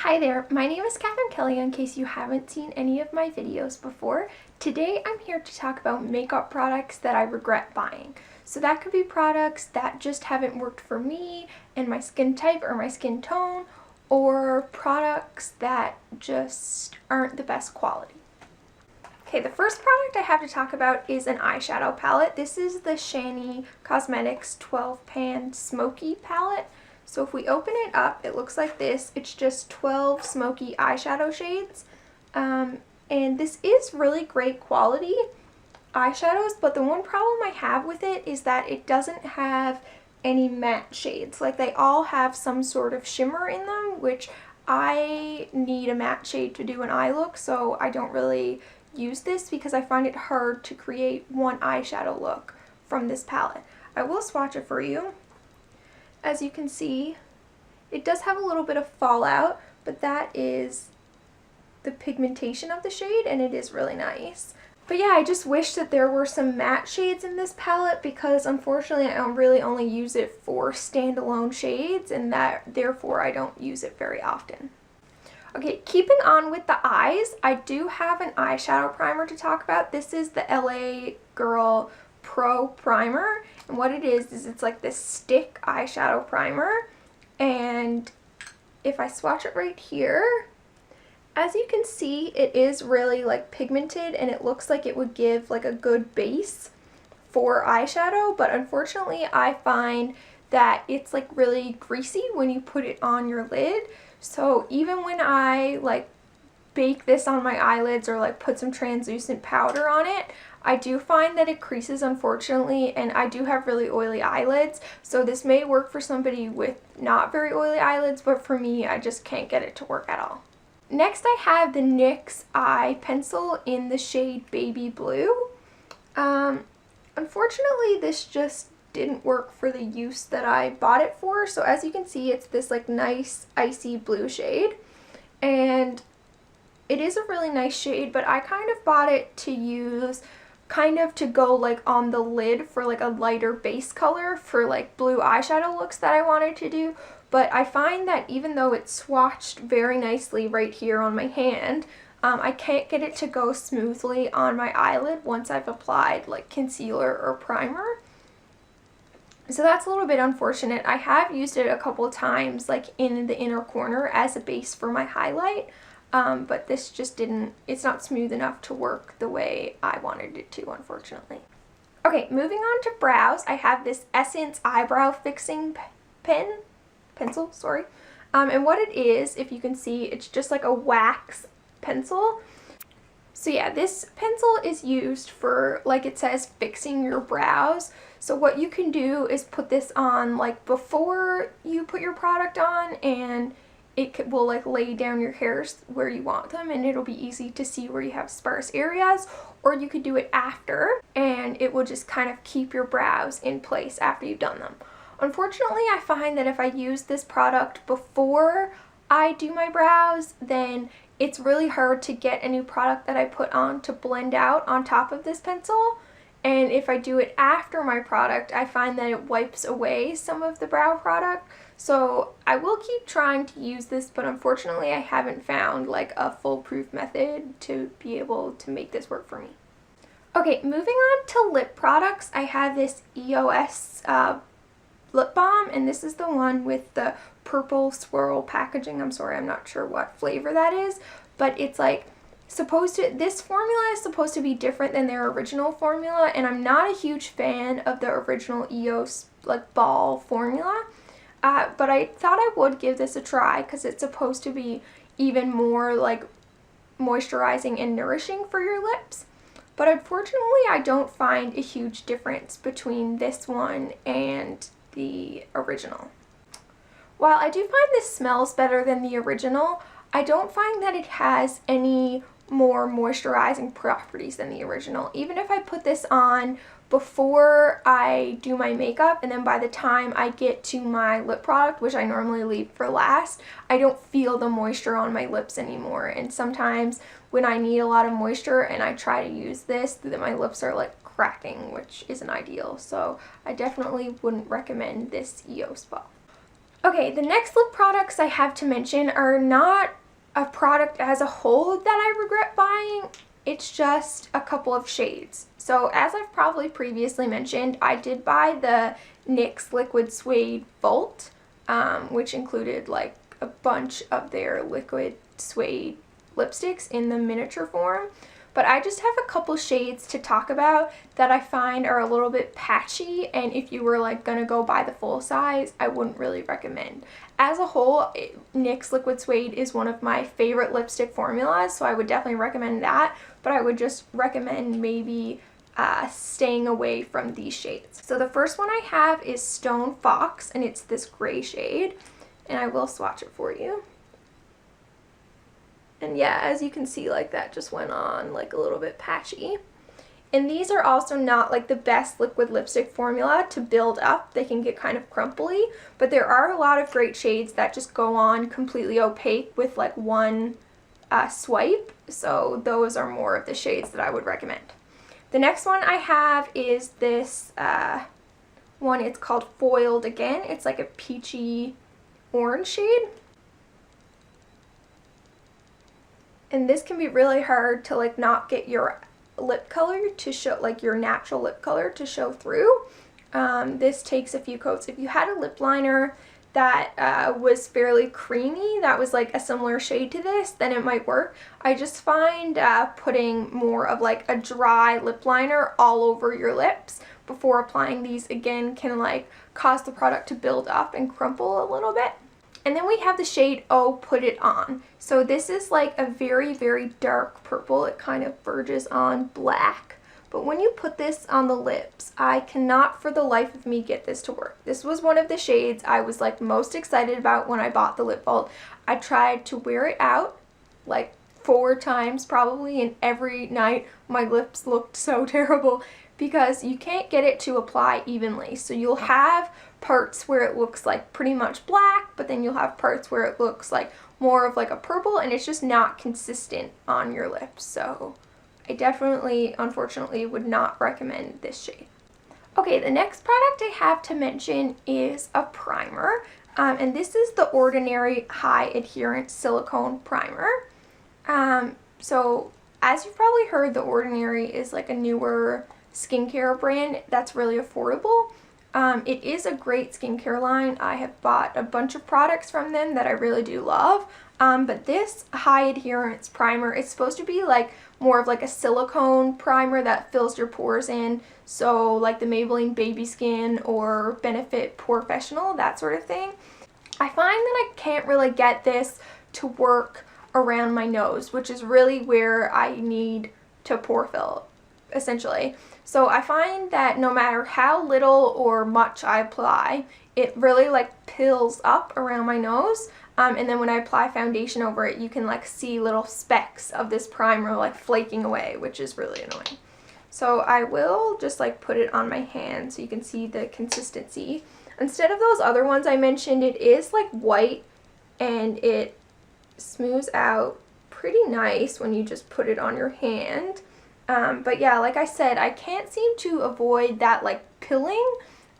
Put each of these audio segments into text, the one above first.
Hi there, my name is Catherine Kelly in case you haven't seen any of my videos before. Today I'm here to talk about makeup products that I regret buying. So that could be products that just haven't worked for me and my skin type or my skin tone, or products that just aren't the best quality. Okay, the first product I have to talk about is an eyeshadow palette. This is the Shany Cosmetics 12 Pan Smokey palette. So if we open it up, it looks like this. It's just 12 smoky eyeshadow shades. And this is really great quality eyeshadows, but the one problem I have with it is that it doesn't have any matte shades. Like, they all have some sort of shimmer in them, which I need a matte shade to do an eye look, so I don't really use this because I find it hard to create one eyeshadow look from this palette. I will swatch it for you. As you can see, it does have a little bit of fallout, but that is the pigmentation of the shade, and it is really nice. But yeah, I just wish that there were some matte shades in this palette because unfortunately I don't really only use it for standalone shades, and that therefore I don't use it very often. Okay, keeping on with the eyes, I do have an eyeshadow primer to talk about. This is the LA Girl Pro Primer, and what it is it's like this stick eyeshadow primer, and if I swatch it right here, as you can see, it is really like pigmented and it looks like it would give like a good base for eyeshadow, but unfortunately I find that it's like really greasy when you put it on your lid. So even when I like bake this on my eyelids or like put some translucent powder on it, I do find that it creases, unfortunately, and I do have really oily eyelids, so this may work for somebody with not very oily eyelids, but for me, I just can't get it to work at all. Next, I have the NYX Eye Pencil in the shade Baby Blue. Unfortunately, this just didn't work for the use that I bought it for, so as you can see, it's this like nice icy blue shade, and it is a really nice shade, but I kind of bought it to use to go like on the lid for like a lighter base color for like blue eyeshadow looks that I wanted to do. But I find that even though it's swatched very nicely right here on my hand, I can't get it to go smoothly on my eyelid once I've applied like concealer or primer. So that's a little bit unfortunate. I have used it a couple times like in the inner corner as a base for my highlight. But this just it's not smooth enough to work the way I wanted it to, unfortunately. Okay, moving on to brows, I have this Essence Eyebrow Fixing Pencil, sorry. And what it is, if you can see, it's just like a wax pencil. So yeah, this pencil is used for, like it says, fixing your brows. So what you can do is put this on like before you put your product on, and it will like lay down your hairs where you want them, and it'll be easy to see where you have sparse areas, or you could do it after and it will just kind of keep your brows in place after you've done them. Unfortunately, I find that if I use this product before I do my brows, then it's really hard to get a new product that I put on to blend out on top of this pencil. And if I do it after my product, I find that it wipes away some of the brow product. So I will keep trying to use this, but unfortunately I haven't found like a foolproof method to be able to make this work for me. Okay, moving on to lip products, I have this EOS lip balm, and this is the one with the purple swirl packaging. I'm sorry, I'm not sure what flavor that is, but it's like this formula is supposed to be different than their original formula, and I'm not a huge fan of the original EOS like ball formula. But I thought I would give this a try because it's supposed to be even more like moisturizing and nourishing for your lips. But unfortunately, I don't find a huge difference between this one and the original. While I do find this smells better than the original, I don't find that it has any more moisturizing properties than the original. Even if I put this on before I do my makeup, and then by the time I get to my lip product, which I normally leave for last, I don't feel the moisture on my lips anymore. And sometimes when I need a lot of moisture and I try to use this, then my lips are like cracking, which isn't ideal. So I definitely wouldn't recommend this EOS balm. Okay, the next lip products I have to mention are not a product as a whole that I regret buying. It's just a couple of shades. So as I've probably previously mentioned, I did buy the NYX Liquid Suede Volt, which included like a bunch of their liquid suede lipsticks in the miniature form. But I just have a couple shades to talk about that I find are a little bit patchy, and if you were like gonna go buy the full size, I wouldn't really recommend. As a whole, NYX Liquid Suede is one of my favorite lipstick formulas, so I would definitely recommend that, but I would just recommend maybe staying away from these shades. So the first one I have is Stone Fox, and it's this gray shade, and I will swatch it for you. And yeah, as you can see, like that just went on like a little bit patchy. And these are also not like the best liquid lipstick formula to build up. They can get kind of crumply, but there are a lot of great shades that just go on completely opaque with like one swipe. So those are more of the shades that I would recommend. The next one I have is this one. It's called Foiled again. It's like a peachy orange shade. And this can be really hard to like not get your lip color to show, like your natural lip color to show through. This takes a few coats. If you had a lip liner that was fairly creamy, that was like a similar shade to this, then it might work. I just find putting more of like a dry lip liner all over your lips before applying these again can like cause the product to build up and crumple a little bit. And then we have the shade Oh Put It On. So this is like a very, very dark purple. It kind of verges on black. But when you put this on the lips, I cannot for the life of me get this to work. This was one of the shades I was like most excited about when I bought the lip vault. I tried to wear it out like 4 times probably, and every night my lips looked so terrible because you can't get it to apply evenly. So you'll have parts where it looks like pretty much black, but then you'll have parts where it looks like more of like a purple, and it's just not consistent on your lips. So I definitely, unfortunately, would not recommend this shade. Okay, the next product I have to mention is a primer, and this is the Ordinary High Adherence Silicone Primer. So as you've probably heard, the Ordinary is like a newer skincare brand that's really affordable. It is a great skincare line. I have bought a bunch of products from them that I really do love. But this high adherence primer is supposed to be like more of like a silicone primer that fills your pores in. So like the Maybelline Baby Skin or Benefit Porefessional, that sort of thing. I find that I can't really get this to work around my nose, which is really where I need to pore fill, essentially. So I find that no matter how little or much I apply, it really like pills up around my nose. And then when I apply foundation over it, you can like see little specks of this primer like flaking away, which is really annoying. So I will just like put it on my hand so you can see the consistency. Instead of those other ones I mentioned, it is like white and it smooths out pretty nice when you just put it on your hand. But yeah, like I said, I can't seem to avoid that like pilling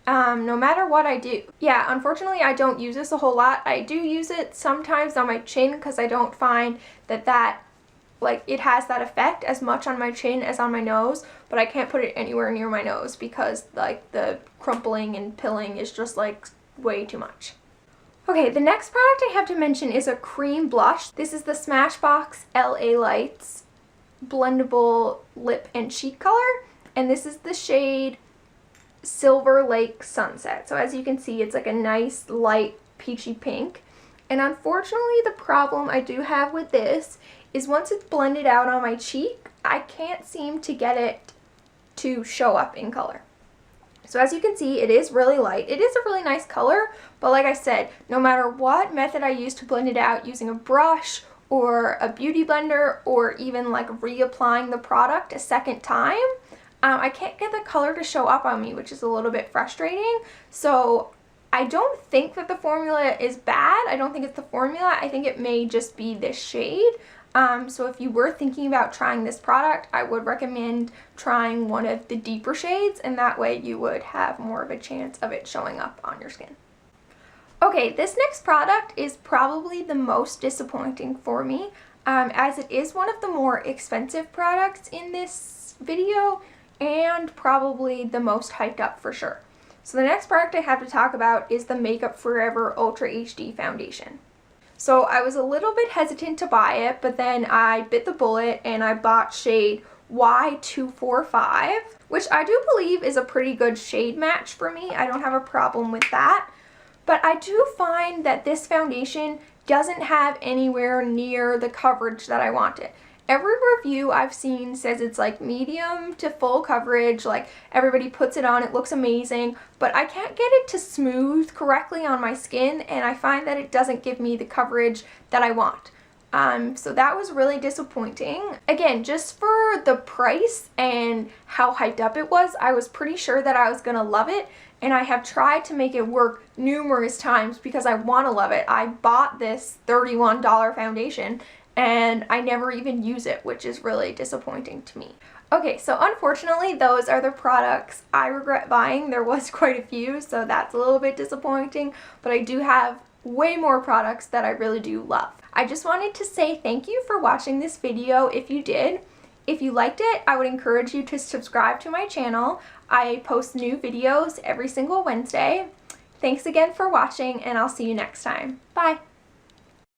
no matter what I do. Yeah, unfortunately I don't use this a whole lot. I do use it sometimes on my chin because I don't find that like it has that effect as much on my chin as on my nose, but I can't put it anywhere near my nose because like the crumpling and pilling is just like way too much. Okay, the next product I have to mention is a cream blush. This is the Smashbox LA Lights Blendable Lip and Cheek Color, and this is the shade Silver Lake Sunset. So as you can see, it's like a nice light peachy pink, and unfortunately the problem I do have with this is once it's blended out on my cheek, I can't seem to get it to show up in color. So as you can see, it is really light. It is a really nice color, but like I said, no matter what method I use to blend it out, using a brush or a beauty blender or even like reapplying the product a second time, I can't get the color to show up on me, which is a little bit frustrating. So I don't think that the formula is bad. I don't think it's the formula. I think it may just be this shade. So if you were thinking about trying this product, I would recommend trying one of the deeper shades, and that way you would have more of a chance of it showing up on your skin. Okay, this next product is probably the most disappointing for me, as it is one of the more expensive products in this video and probably the most hyped up for sure. So the next product I have to talk about is the Makeup Forever Ultra HD Foundation. So I was a little bit hesitant to buy it, but then I bit the bullet and I bought shade Y245, which I do believe is a pretty good shade match for me. I don't have a problem with that. But I do find that this foundation doesn't have anywhere near the coverage that I wanted. Every review I've seen says it's like medium to full coverage, like everybody puts it on, it looks amazing, but I can't get it to smooth correctly on my skin, and I find that it doesn't give me the coverage that I want. So that was really disappointing. Again, just for the price and how hyped up it was, I was pretty sure that I was gonna love it, and I have tried to make it work numerous times because I want to love it. I bought this $31 foundation and I never even use it, which is really disappointing to me. Okay, so unfortunately those are the products I regret buying. There was quite a few, so that's a little bit disappointing, but I do have way more products that I really do love. I just wanted to say thank you for watching this video if you did. If you liked it, I would encourage you to subscribe to my channel. I post new videos every single Wednesday. Thanks again for watching, and I'll see you next time. Bye!